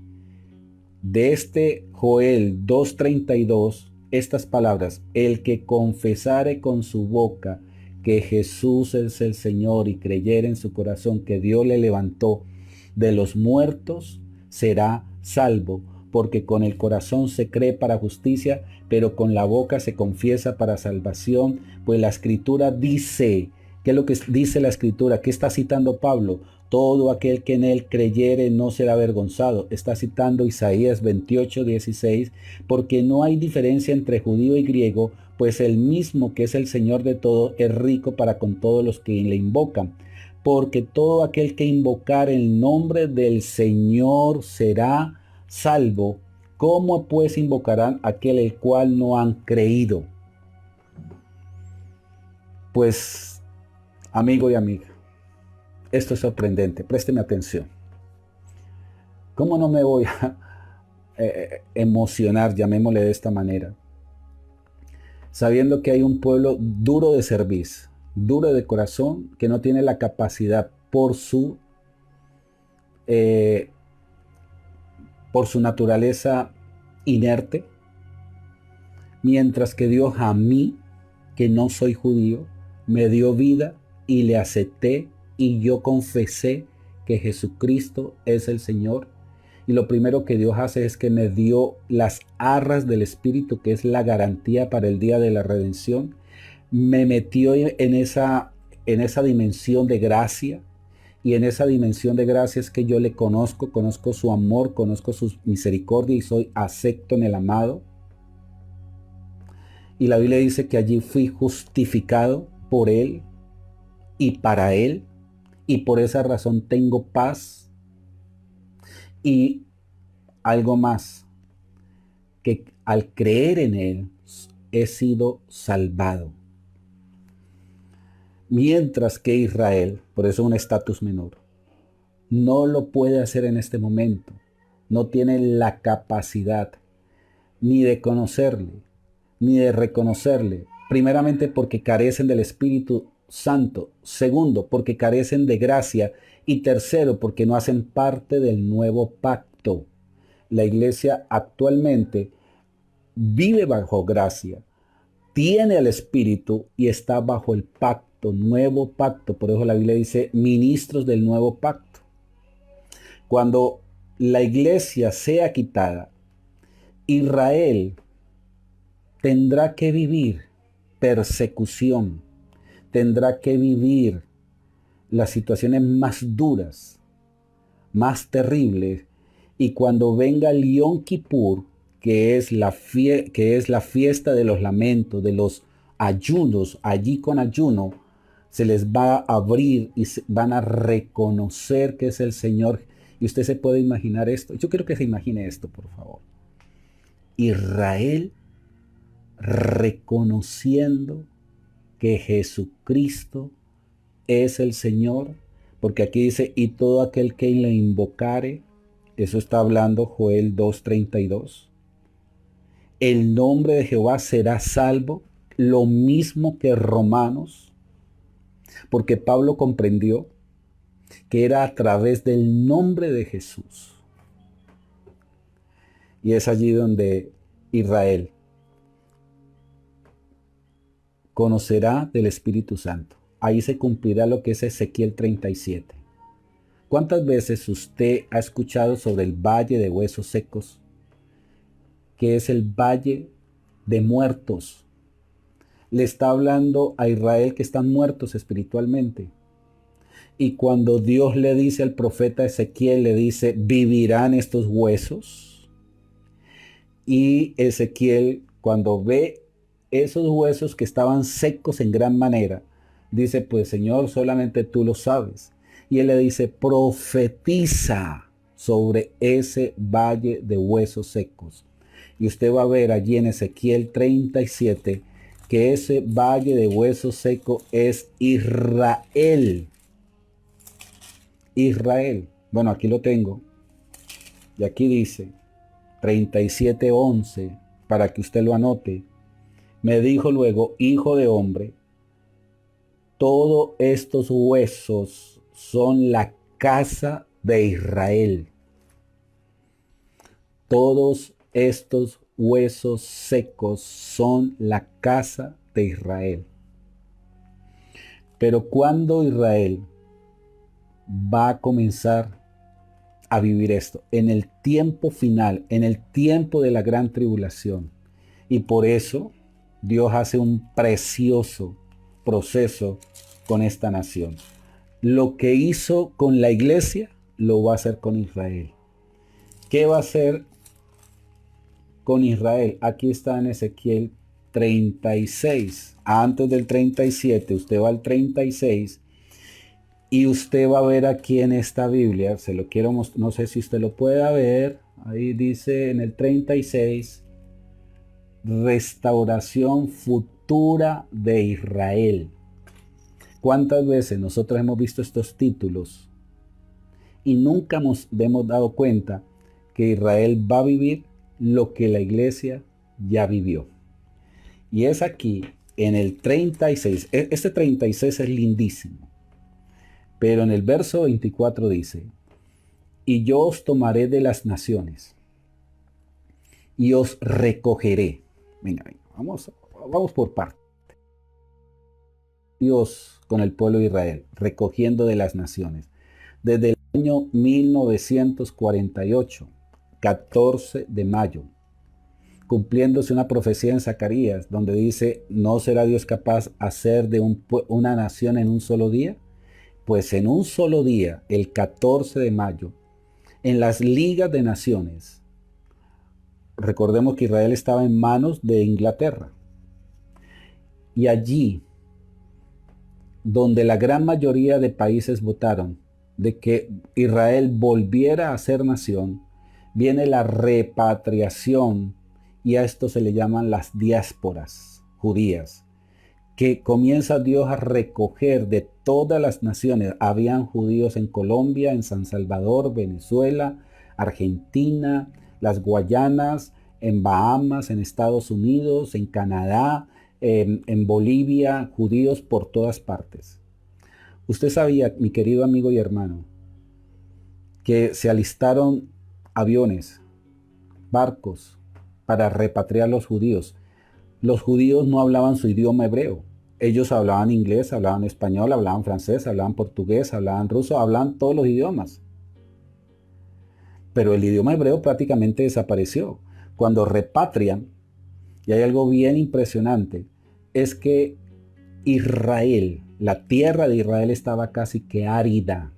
de este Joel 2:32 estas palabras: el que confesare con su boca que Jesús es el Señor y creyere en su corazón que Dios le levantó de los muertos, será salvo, porque con el corazón se cree para justicia, pero con la boca se confiesa para salvación. Pues la Escritura dice, ¿qué es lo que dice la Escritura? ¿Qué está citando Pablo? Todo aquel que en él creyere no será avergonzado. Está citando Isaías 28:16, porque no hay diferencia entre judío y griego, pues el mismo que es el Señor de todo es rico para con todos los que le invocan. Porque todo aquel que invocar el nombre del Señor será salvo. ¿Cómo pues invocarán aquel el cual no han creído? Pues, amigo y amiga, esto es sorprendente. Présteme atención. ¿Cómo no me voy a emocionar, llamémosle de esta manera, sabiendo que hay un pueblo duro de cerviz, duro de corazón, que no tiene la capacidad por su naturaleza inerte, mientras que Dios a mí, que no soy judío, me dio vida y le acepté, y yo confesé que Jesucristo es el Señor. Y lo primero que Dios hace es que me dio las arras del Espíritu, que es la garantía para el día de la redención. Me metió en esa dimensión de gracia. Y en esa dimensión de gracia es que yo le conozco su amor, conozco su misericordia y soy acepto en el amado. Y la Biblia dice que allí fui justificado por Él y para Él. Y por esa razón tengo paz. Y algo más, que al creer en Él he sido salvado. Mientras que Israel, por eso un estatus menor, no lo puede hacer en este momento. No tiene la capacidad ni de conocerle, ni de reconocerle. Primeramente porque carecen del Espíritu Santo. Segundo, porque carecen de gracia. Y tercero, porque no hacen parte del nuevo pacto. La iglesia actualmente vive bajo gracia, tiene el Espíritu y está bajo el pacto, nuevo pacto. Por eso la Biblia dice ministros del nuevo pacto. Cuando la iglesia sea quitada, Israel tendrá que vivir persecución, tendrá que vivir las situaciones más duras, más terribles. Y cuando venga el Yom Kippur, que es la fiesta de los lamentos, de los ayunos, allí con ayuno, se les va a abrir y van a reconocer que es el Señor. Y usted se puede imaginar esto. Yo quiero que se imagine esto, por favor. Israel reconociendo que Jesucristo es el Señor, porque aquí dice, y todo aquel que le invocare, eso está hablando Joel 2:32. El nombre de Jehová será salvo, lo mismo que Romanos, porque Pablo comprendió que era a través del nombre de Jesús. Y es allí donde Israel conocerá del Espíritu Santo. Ahí se cumplirá lo que es Ezequiel 37. ¿Cuántas veces usted ha escuchado sobre el valle de huesos secos? Que es el valle de muertos. Le está hablando a Israel que están muertos espiritualmente. Y cuando Dios le dice al profeta Ezequiel, le dice, ¿vivirán estos huesos? Y Ezequiel, cuando ve esos huesos que estaban secos en gran manera. Dice, pues Señor, solamente tú lo sabes. Y él le dice, profetiza sobre ese valle de huesos secos. Y usted va a ver allí en Ezequiel 37 que ese valle de huesos secos es Israel. Israel. Bueno, aquí lo tengo. Y aquí dice 37:11 para que usted lo anote. Me dijo luego, hijo de hombre, todos estos huesos son la casa de Israel. Todos estos huesos secos son la casa de Israel. Pero cuando Israel va a comenzar a vivir esto, en el tiempo final, en el tiempo de la gran tribulación. Y por eso Dios hace un precioso proceso con esta nación. Lo que hizo con la iglesia, lo va a hacer con Israel. ¿Qué va a hacer con Israel? Aquí está en Ezequiel 36. Antes del 37, usted va al 36 y usted va a ver aquí en esta Biblia, se lo quiero mostrar, no sé si usted lo pueda ver, ahí dice en el 36, restauración futura de Israel. ¿Cuántas veces nosotros hemos visto estos títulos y nunca nos hemos dado cuenta que Israel va a vivir lo que la iglesia ya vivió? Y es aquí en el 36, este 36 es lindísimo. Pero en el verso 24 dice, y yo os tomaré de las naciones y os recogeré. Venga, vamos por partes. Dios con el pueblo de Israel, recogiendo de las naciones. Desde el año 1948, 14 de mayo, cumpliéndose una profecía en Zacarías, donde dice, ¿no será Dios capaz de hacer de una nación en un solo día? Pues en un solo día, el 14 de mayo, en las ligas de naciones, recordemos que Israel estaba en manos de Inglaterra. Y allí, donde la gran mayoría de países votaron de que Israel volviera a ser nación, viene la repatriación, y a esto se le llaman las diásporas judías, que comienza Dios a recoger de todas las naciones. Habían judíos en Colombia, en San Salvador, Venezuela, Argentina, las Guayanas, en Bahamas, en Estados Unidos, en Canadá, en Bolivia, judíos por todas partes. Usted sabía, mi querido amigo y hermano, que se alistaron aviones, barcos, para repatriar los judíos. Los judíos no hablaban su idioma hebreo. Ellos hablaban inglés, hablaban español, hablaban francés, hablaban portugués, hablaban ruso, hablaban todos los idiomas. Pero el idioma hebreo prácticamente desapareció. Cuando repatrian, y hay algo bien impresionante, es que Israel, la tierra de Israel estaba casi que árida.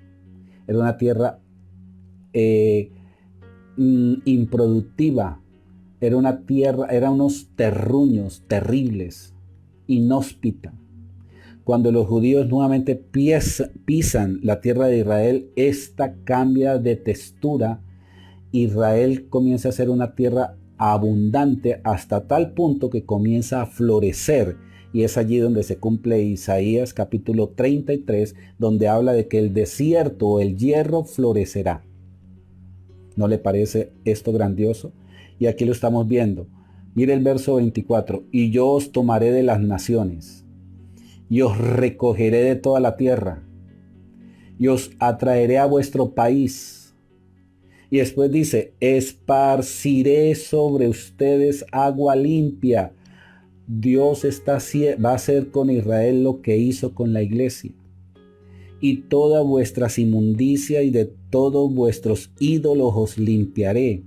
Era una tierra improductiva. Era una tierra, eran unos terruños terribles, inhóspita. Cuando los judíos nuevamente pisan la tierra de Israel, esta cambia de textura. Israel comienza a ser una tierra abundante hasta tal punto que comienza a florecer. Y es allí donde se cumple Isaías capítulo 33, donde habla de que el desierto o el hierro florecerá. ¿No le parece esto grandioso? Y aquí lo estamos viendo. Mire el verso 24. Y yo os tomaré de las naciones, y os recogeré de toda la tierra, y os atraeré a vuestro país. Y después dice, esparciré sobre ustedes agua limpia. Dios va a hacer con Israel lo que hizo con la iglesia. Y todas vuestras inmundicias y de todos vuestros ídolos os limpiaré.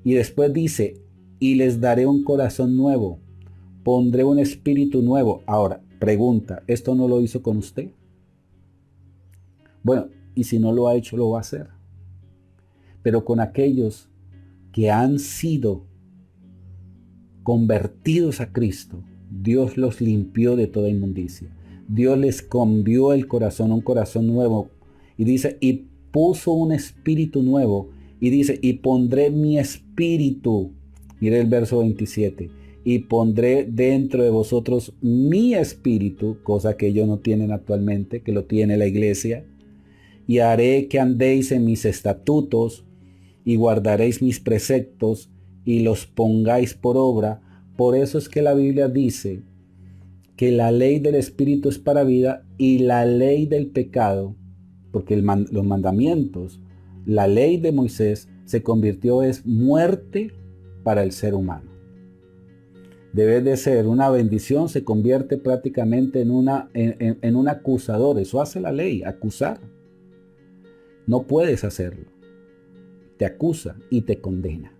Y después dice, y les daré un corazón nuevo, pondré un espíritu nuevo. Ahora, pregunta, ¿esto no lo hizo con usted? Bueno, y si no lo ha hecho, lo va a hacer. Pero con aquellos que han sido convertidos a Cristo, Dios los limpió de toda inmundicia. Dios les cambió el corazón, un corazón nuevo. Y dice, y puso un espíritu nuevo. Y dice, y pondré mi espíritu. Mire el verso 27. Y pondré dentro de vosotros mi espíritu, cosa que ellos no tienen actualmente, que lo tiene la iglesia. Y haré que andéis en mis estatutos y guardaréis mis preceptos y los pongáis por obra. Por eso es que la Biblia dice que la ley del Espíritu es para vida y la ley del pecado, porque los mandamientos, la ley de Moisés se convirtió en muerte para el ser humano. Debe de ser una bendición, se convierte prácticamente en un acusador. Eso hace la ley, acusar. No puedes hacerlo. Te acusa y te condena.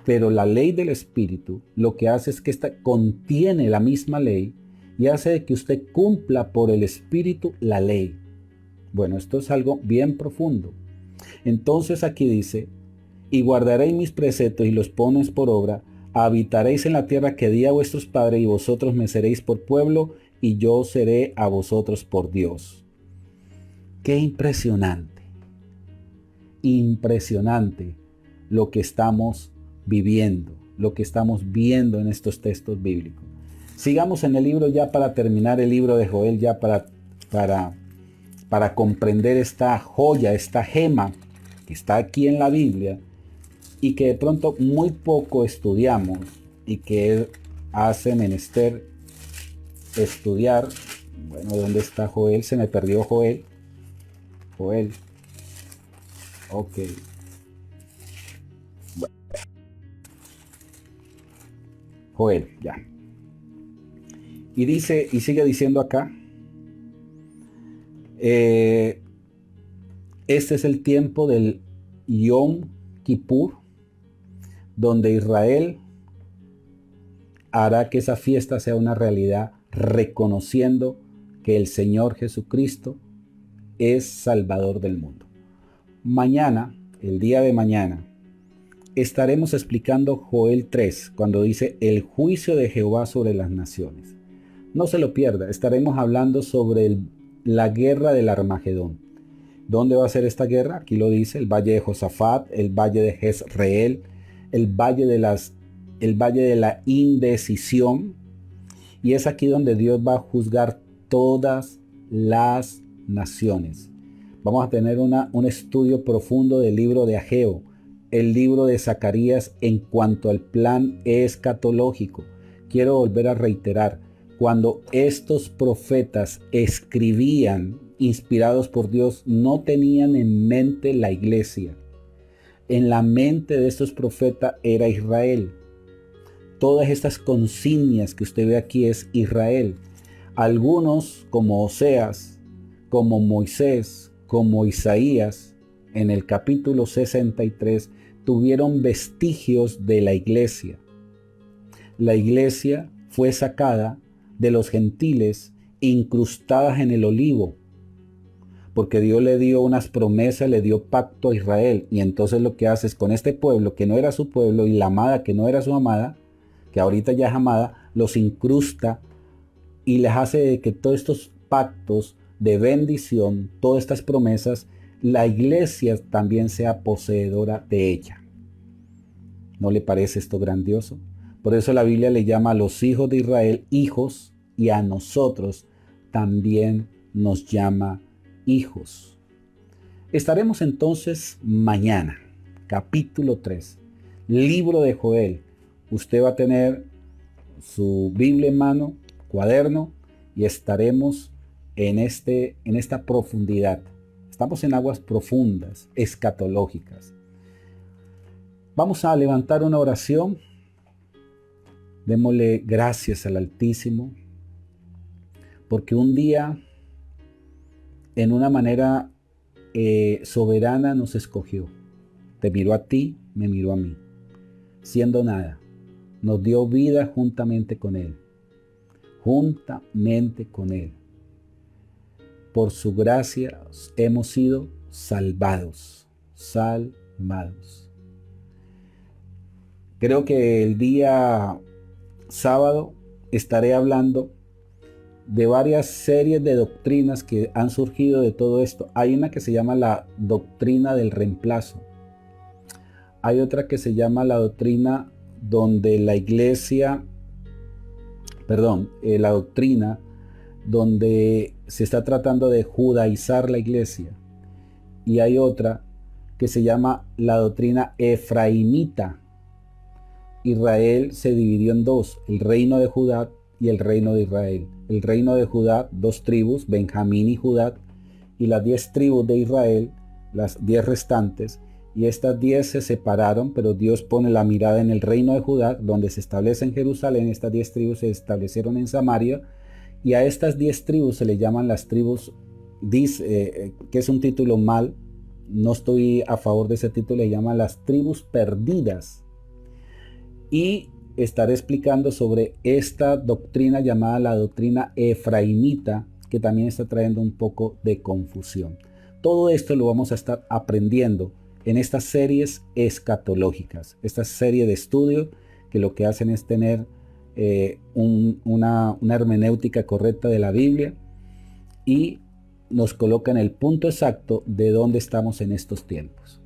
Pero la ley del Espíritu lo que hace es que esta contiene la misma ley y hace que usted cumpla por el Espíritu la ley. Bueno, esto es algo bien profundo. Entonces aquí dice, y guardaréis mis preceptos y los pones por obra, habitaréis en la tierra que di a vuestros padres y vosotros me seréis por pueblo y yo seré a vosotros por Dios. Qué impresionante, impresionante lo que estamos viviendo, lo que estamos viendo en estos textos bíblicos. Sigamos en el libro ya para terminar el libro de Joel, ya para comprender esta joya, esta gema que está aquí en la Biblia y que de pronto muy poco estudiamos y que hace menester estudiar. Bueno, ¿dónde está Joel? Se me perdió Joel. Joel. Ok. Bueno, Joel, ya. Y dice, y sigue diciendo acá, este es el tiempo del Yom Kippur, donde Israel hará que esa fiesta sea una realidad, reconociendo que el Señor Jesucristo es Salvador del mundo. Mañana, el día de mañana, estaremos explicando Joel 3, cuando dice el juicio de Jehová sobre las naciones. No se lo pierda, estaremos hablando sobre la guerra del Armagedón. ¿Dónde va a ser esta guerra? Aquí lo dice, el valle de Josafat, el valle de Jezreel, el valle de la indecisión. Y es aquí donde Dios va a juzgar todas las naciones. Vamos a tener un estudio profundo del libro de Ageo, el libro de Zacarías en cuanto al plan escatológico. Quiero volver a reiterar, cuando estos profetas escribían, inspirados por Dios, no tenían en mente la iglesia. En la mente de estos profetas era Israel. Todas estas consignas que usted ve aquí es Israel. Algunos, como Oseas, como Moisés, como Isaías, en el capítulo 63, tuvieron vestigios de la iglesia. La iglesia fue sacada de los gentiles, incrustadas en el olivo, porque Dios le dio unas promesas, le dio pacto a Israel, y entonces lo que hace es con este pueblo que no era su pueblo y la amada que no era su amada, que ahorita ya es amada, los incrusta y les hace que todos estos pactos de bendición, todas estas promesas, la iglesia también sea poseedora de ella. ¿No le parece esto grandioso? Por eso la Biblia le llama a los hijos de Israel hijos y a nosotros también nos llama hijos. Estaremos entonces mañana, capítulo 3, libro de Joel. Usted va a tener su Biblia en mano, cuaderno, y estaremos en esta profundidad. Estamos en aguas profundas, escatológicas. Vamos a levantar una oración. Démosle gracias al Altísimo, porque un día, en una manera soberana, nos escogió. Te miró a ti, me miró a mí, siendo nada. Nos dio vida juntamente con Él. Juntamente con Él. Por su gracia hemos sido salvados. Salvados. Creo que el día sábado estaré hablando de varias series de doctrinas que han surgido de todo esto. Hay una que se llama la doctrina del reemplazo. Hay otra que se llama la doctrina donde la iglesia, la doctrina donde se está tratando de judaizar la iglesia. Y hay otra que se llama la doctrina efraimita. Israel se dividió en dos, el reino de Judá y el reino de Israel. El reino de Judá, dos tribus, Benjamín y Judá, y las 10 tribus de Israel, las 10 restantes, y estas 10 se separaron, pero Dios pone la mirada en el reino de Judá, donde se establece en Jerusalén. Estas 10 tribus se establecieron en Samaria, y a estas 10 tribus se le llaman las tribus, que es un título mal, no estoy a favor de ese título, le llaman las tribus perdidas. Y estaré explicando sobre esta doctrina llamada la doctrina efraimita, que también está trayendo un poco de confusión. Todo esto lo vamos a estar aprendiendo en estas series escatológicas, esta serie de estudios que lo que hacen es tener una hermenéutica correcta de la Biblia y nos coloca en el punto exacto de dónde estamos en estos tiempos.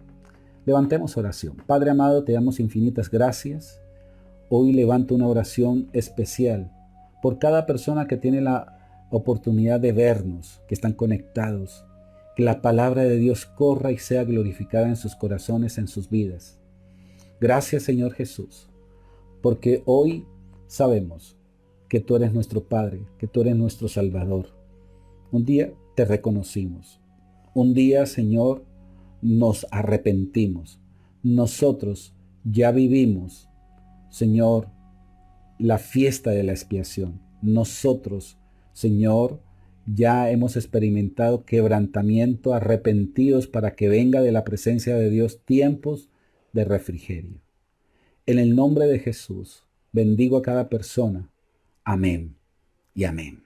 Levantemos oración. Padre amado, te damos infinitas gracias. Hoy levanto una oración especial por cada persona que tiene la oportunidad de vernos, que están conectados. Que la palabra de Dios corra y sea glorificada en sus corazones, en sus vidas. Gracias, Señor Jesús, porque hoy sabemos que tú eres nuestro Padre, que tú eres nuestro Salvador. Un día te reconocimos. Un día, Señor, nos arrepentimos. Nosotros ya vivimos, Señor, la fiesta de la expiación. Nosotros, Señor, ya hemos experimentado quebrantamiento, arrepentidos para que venga de la presencia de Dios tiempos de refrigerio. En el nombre de Jesús, bendigo a cada persona. Amén y amén.